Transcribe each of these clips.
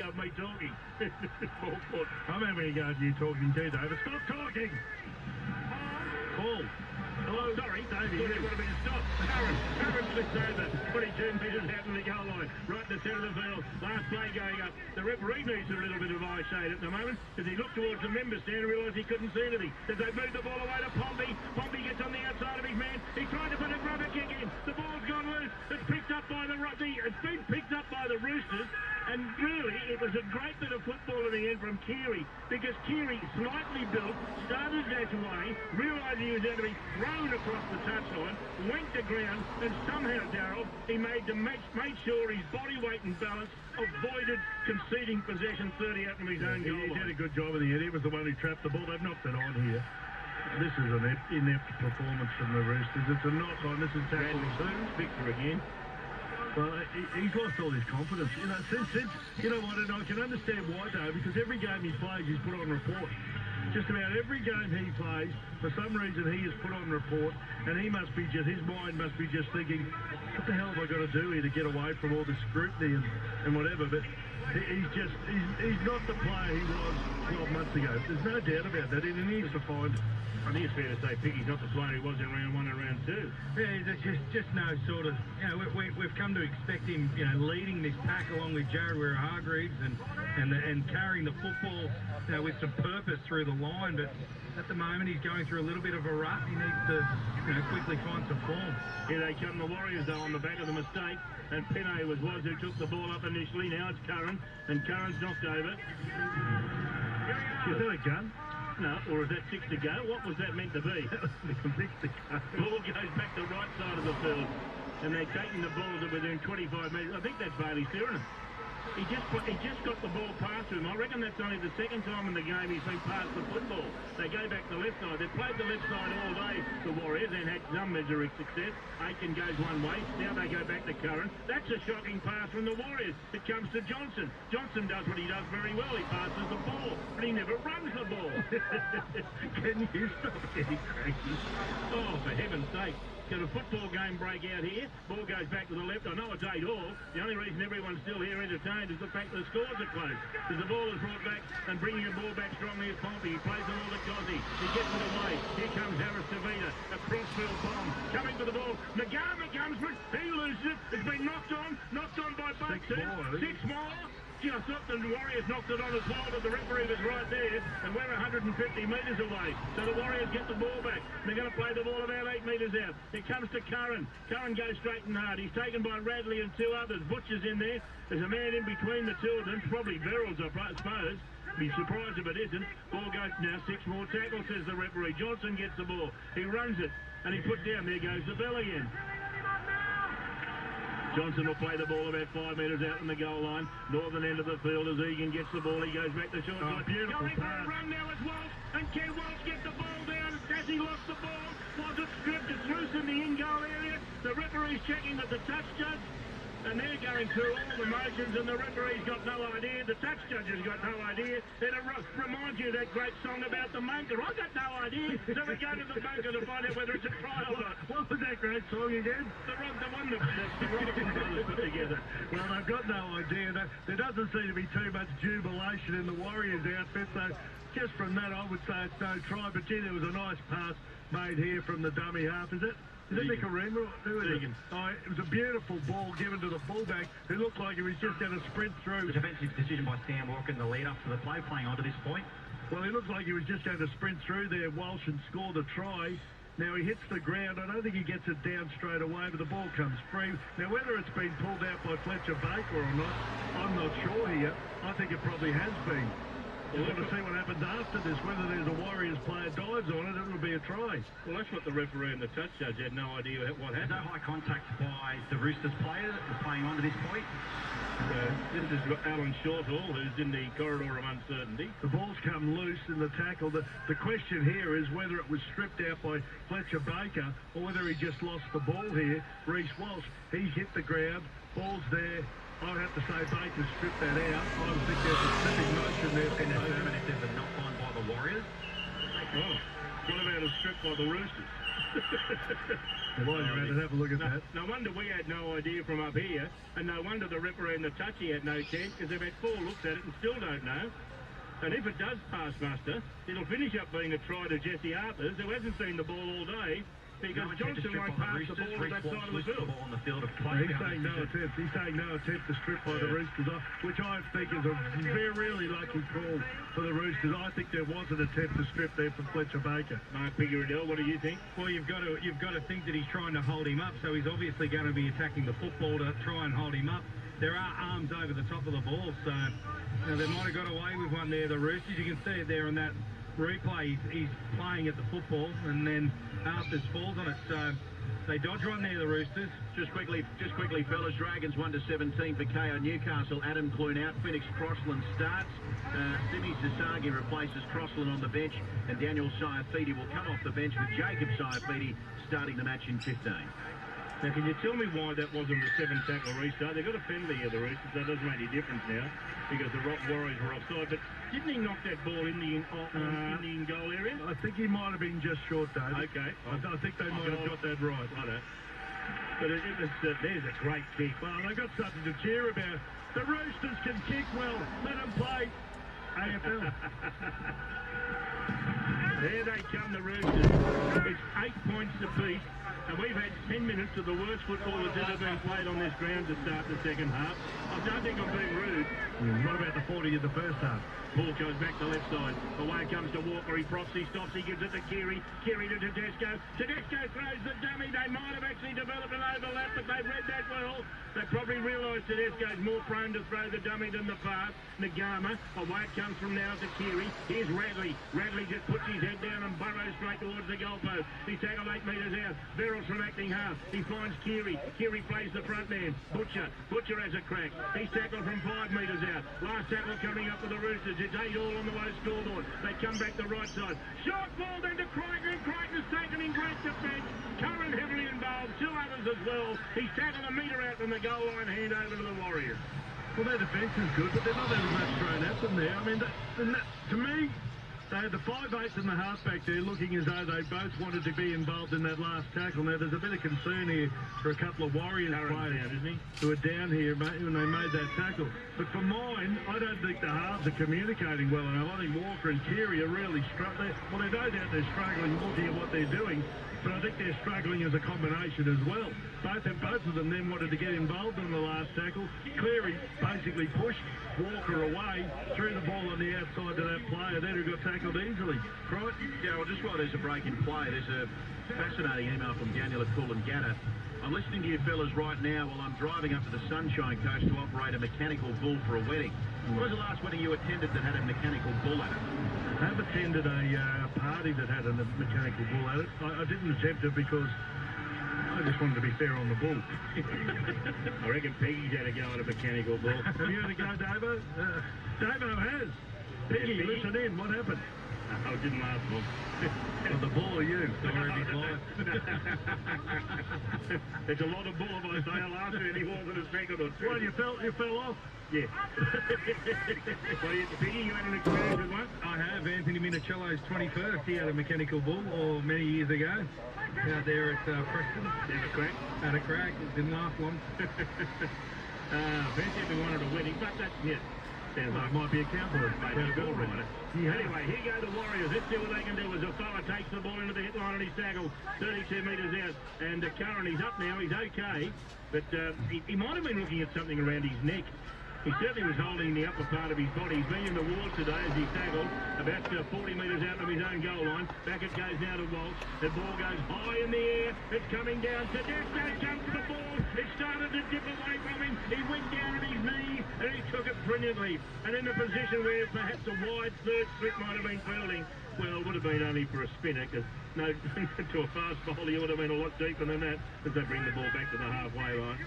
of me talking. Ball foot. I'm having a go at you talking too, David. Stop talking! Ball. Oh, sorry, Davey, you want me to stop. Curran slips over, 22 metres out in the goal line, right in the centre of the field. Last play going up. The referee needs a little bit of eye shade at the moment, as he looked towards the member stand and realised he couldn't see anything. As they move the ball away to Pompey, Pompey gets on the outside of his man. He tried to put a rubber kick in. The ball's gone loose. It's picked up by it's been picked up by the Roosters. And really, it was a great bit of football in the end from Keary, because Keary, slightly built, started that way, realised he was going to be thrown across the touchline, went to ground, and somehow, Darryl, he made sure his body weight and balance avoided conceding possession 30 out from his own goal line. He did a good job in the end. He was the one who trapped the ball. They've knocked it on here. This is an inept performance from the Roosters. It's a knock on. This is tackle 2. Victor again. Well, he's lost all his confidence. You know, since you know what, and I can understand why, though, because every game he plays, he's put on report. Just about every game he plays, for some reason, he is put on report, and he must be his mind must be just thinking, what the hell have I got to do here to get away from all this scrutiny and whatever? But he's not the player he was 12 months ago. There's no doubt about that, and he needs to find it. I think it's fair to say Piggy's not the player he was in round 1 and round 2. Yeah, there's just no sort of, you know, we've come to expect him, you know, leading this pack along with Jared Hargreaves and carrying the football, you know, with some purpose through the line. But at the moment, he's going through a little bit of a rut. He needs to, you know, quickly find some form. Here they come, the Warriors, though, on the back of the mistake. And Pene was who took the ball up initially. Now it's Curran, and Curran's knocked over. Is that a gun? No, or is that 6 to go? What was that meant to be? That was the convict to go. Ball goes back to the right side of the field, and they're taking the ball to within 25 metres. I think that's Bailey Stearman. He just got the ball passed to him. I reckon that's only the second time in the game he's been passed the football. They go back to the left side. They've played the left side all day, the Warriors, and had some measure of success. Aiken goes one way. Now they go back to Curran. That's a shocking pass from the Warriors. It comes to Johnson. Johnson does what he does very well. He passes the ball, but he never runs the ball. Can you stop getting crazy? Oh, for heaven's sake. Got a football game break out here. Ball goes back to the left. I know it's 8 all. The only reason everyone's still here entertained is the fact that the scores are close. Because the ball is brought back, and bringing the ball back strongly is Pompey. He plays the ball to Gozzi. He gets it away. Here comes Harris Tavita. A crossfield bomb. Coming for the ball. Nagama comes for it. He loses it. It's been knocked on by both teams. 6 more. Gee, I thought the Warriors knocked it on as well, but the referee was right there, and we're 150 metres away. So the Warriors get the ball back. They're going to play the ball about 8 metres out. It comes to Curran. Curran goes straight and hard. He's taken by Radley and 2 others. Butcher's in there. There's a man in between the 2 of them, probably Verrills, I suppose. Be surprised if it isn't. Ball goes now, 6 more tackles, says the referee. Johnson gets the ball. He runs it, and he put down. There goes the bell again. Johnson will play the ball about 5 metres out in the goal line. Northern end of the field as Egan gets the ball. He goes back to short side. Beautiful Going pass. for a run now as Walsh. And can Walsh get the ball down? Has he lost the ball? Was it stripped? It's loose in the in-goal area. The referee's checking with the touch judge. And they're going through all the motions, and the referee's got no idea. The touch judge has got no idea. It reminds you of that great song about the bunker. I got no idea. So we go to the bunker to find out whether it's a try or not. What was that great song again? The one that the Robinson brothers put together. Well, they've got no idea. There doesn't seem to be too much jubilation in the Warriors outfit, so just from that I would say it's no try. But gee, there was a nice pass made here from the dummy half, is it? Is it Nicarima? Who is it? Oh, it was a beautiful ball given to the fullback who looked like he was just going to sprint through. The defensive decision by Sam Walker in the lead up to the play, playing on to this point. Well, he looked like he was just going to sprint through there, Walsh, and score the try. Now he hits the ground. I don't think he gets it down straight away, but the ball comes free. Now, whether it's been pulled out by Fletcher Baker or not, I'm not sure here. I think it probably has been. We'll have to see what happens after this. Whether there's a Warriors player dives on it, it'll be a try. Well, that's what the referee and the touch judge had no idea what happened. There's no high contact by the Roosters player playing on to this point. This is Alan Shortall, who's in the corridor of uncertainty. The ball's come loose in the tackle. The question here is whether it was stripped out by Fletcher Baker or whether he just lost the ball here. Reece Walsh, he's hit the ground. Ball's there. I would have to say Baker stripped that out. I would think there's a stripping motion there. And determine if there's a knock on by the Warriors. Oh, what about a strip by the Roosters? While you're at it, have a look at that. No wonder we had no idea from up here, and no wonder the ripper and the touchy had no chance, because they've had 4 looks at it and still don't know. And if it does pass muster, it'll finish up being a try to Jesse Arthurs, who hasn't seen the ball all day, because Johnson won't pass the ball to that side of the field. On the field of play. He's saying no attempt. He's saying no attempt to strip by the Roosters, which I think is a very really lucky call for the Roosters. I think there was an attempt to strip there from Fletcher Baker. Mark Pigaradell, what do you think? Well, you've got to think that he's trying to hold him up, so he's obviously going to be attacking the football to try and hold him up. There are arms over the top of the ball, so they might have got away with one there, the Roosters. You can see it there in that replay. He's playing at the football, and then Arthurs falls on it, so they dodge one there, the Roosters. Just quickly, fellas. Dragons 1-17 for KO Newcastle. Adam Clune out. Phoenix Crossland starts. Simi Sasagi replaces Crossland on the bench, and Daniel Saifidi will come off the bench with Jacob Saifidi starting the match in 15. Now, can you tell me why that wasn't a 7-tackle restart? They've got a penalty here, the Roosters, so it doesn't make any difference now, because the Warriors were offside. But didn't he knock that ball in the in-goal area? I think he might have been just short, David. Okay. I think they might have got that right. Righto. But there's a great kick. Well, they've got something to cheer about. The Roosters can kick well. Let them play AFL. There they come, the Roosters. It's 8 points apiece. And we've had 10 minutes of the worst football that's ever been played on this ground to start the second half. I don't think I'm being rude. What about the 40 in the first half? Ball goes back to left side. Away comes to Walker. He props, he stops, he gives it to Keary. Keary to Tedesco. Tedesco throws the dummy. They might have actually developed an overlap, but they've read that well. They probably realised Tedesco's more prone to throw the dummy than the pass. Nagama. Away it comes from now to Keary. Here's Radley. Radley just puts his head down and burrows straight towards the goalpost. He's tackled 8 metres out. Verrills from acting half. He finds Keary. Keary plays the front man. Butcher. Butcher has a crack. He's tackled from 5 metres out. Last tackle coming up for the Roosters. It's 8 all on the low scoreboard. They come back the right side. Short ball then to Crichton. Crichton's taken in great defence. Curran heavily involved. 2 others as well. He's tackled a metre out from the goal line. Hand over to the Warriors. Well, their defence is good, but they're not having much thrown at them there. I mean, to me, they had the 5'8" and the halfback there looking as though they both wanted to be involved in that last tackle. Now, there's a bit of concern here for a couple of Warriors players who are down here when they made that tackle. But for mine, I don't think the halves are communicating well enough. I think Walker and Keary are really struggling. Well, there's no doubt they're struggling looking at what they're doing, but I think they're struggling as a combination as well. Both of them then wanted to get involved in the last tackle. Cleary basically pushed Walker away, threw the ball on the outside to that player there who got tackled easily. Right? Yeah, well, just while there's a break in play, there's a fascinating email from Daniel at Coolangatta. I'm listening to you fellas right now while I'm driving up to the Sunshine Coast to operate a mechanical bull for a wedding. What was the last wedding you attended that had a mechanical bull at it? I have attended a party that had a mechanical bull at it. I didn't attempt it because I just wanted to be fair on the bull. I reckon Peggy's had a go at a mechanical bull. Have you had a go, Davo? Davo has. Peggy, listen in. What happened? Oh, it didn't last long. Well, the bull or you? Story of his life. There's a lot of bull, if I say I'll ask you any more than a second or two. Well, you fell off. Yeah. Well, Peggy, you had an experience with one? I have. Anthony Minicello's 21st. He had a mechanical bull many years ago out there at Preston. Have a crack? Had a crack. It didn't last long. Fancy if we wanted a wedding, but that's, yeah. Sounds like It might be a cowboy. maybe a bull rider. Anyway, here go the Warriors. Let's see what they can do as Ofoa takes the ball into the hit line and he's tackled 32 metres out. And Curran, he's up now. He's okay. But he might have been looking at something around his neck. He certainly was holding the upper part of his body. He's been in the wall today as he's tackled about 40 metres out from his own goal line. Back it goes now to Walsh. The ball goes high in the air. It's coming down. Tedesco comes to the ball. It started to dip away from him. He went down on his knee and he took it brilliantly. And in a position where perhaps a wide third slip might have been fielding, well, it would have been only for a spinner, because no, to a fast bowler, you would have been a lot deeper than that as they bring the ball back to the halfway line.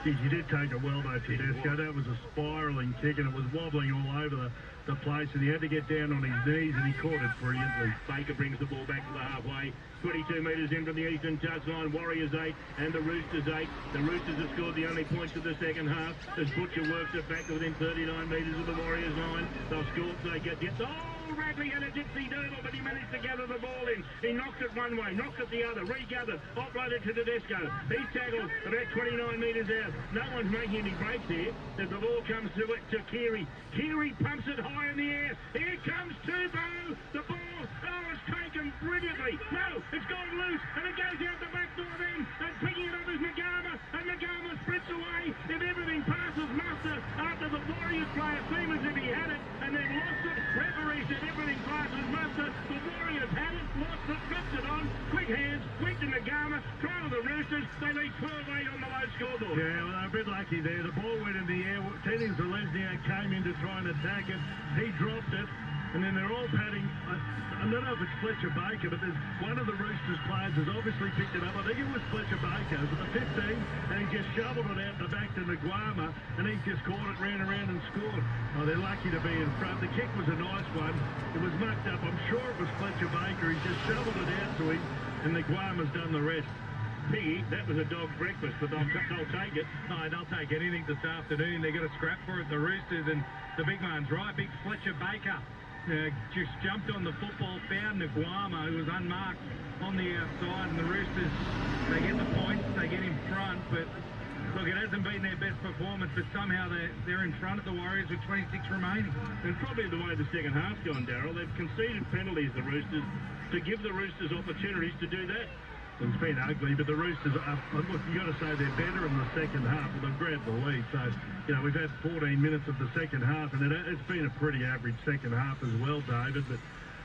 Geez, you did take it well, though, Tedesco. That was a spiralling kick, and it was wobbling all over the place, and he had to get down on his knees, and he caught it brilliantly. Baker brings the ball back to the halfway. 22 metres in from the eastern touchline. Warriors 8 and the Roosters 8. The Roosters have scored the only points of the second half as Butcher works it back to within 39 metres of the Warriors line. They'll score, they get it. Oh, Radley had a dipsy doodle, but he managed to gather the ball in. He knocked it one way, knocked it the other, regathered, offloaded to Tedesco. He's tackled about 29 metres out. No one's making any breaks here. As the ball comes to it to Keary. Keary pumps it high in the air. Here comes Tupou. The ball, oh, it's taken brilliantly. No, it's gone loose, and it goes out the back door then. And picking it up is Nagama, and Nagama sprints away. If everything passes muster after the Warriors player seemed as if he had it, and then lost it. Referee said everything passes muster. The Warriors had it, lost it, flipped it on. Quick hands, quick to Nagama. Try to the Roosters. They lead 12-8 on the low scoreboard. Yeah, well, they're a bit lucky there. The ball went in the air. Teddy Zelezniak came in to try and attack it. He dropped it, and then they're all patting. I don't know if it's Fletcher Baker, but there's one of the Roosters players has obviously picked it up. I think it was Fletcher Baker. It was at the 15, and he just shoveled it out the back to Nagama, and he just caught it, ran around and scored. Oh, they're lucky to be in front. The kick was a nice one. It was mucked up. I'm sure it was Fletcher Baker. He just shoveled it out to him, and Nagama's done the rest. Piggy, that was a dog's breakfast, but they'll take it. No, they'll take anything this afternoon. They've got a scrap for it, the Roosters, and the big man's right. Big Fletcher Baker just jumped on the football, found Nagama, who was unmarked on the outside, and the Roosters, they get the points, they get in front, but look, it hasn't been their best performance, but somehow they're in front of the Warriors with 26 remaining. And probably the way the second half's gone, Darryl, they've conceded penalties, the Roosters, to give the Roosters opportunities to do that. It's been ugly, but the Roosters are, look, you got to say they're better in the second half. Well, they've grabbed the lead, so, you know, we've had 14 minutes of the second half, and it's been a pretty average second half as well, David, but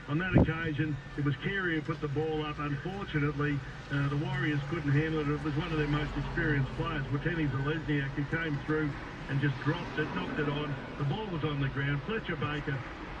on that occasion, it was Keary who put the ball up. Unfortunately, the Warriors couldn't handle it. It was one of their most experienced players, Pt.3, who came through and just dropped it, knocked it on. The ball was on the ground. Fletcher Baker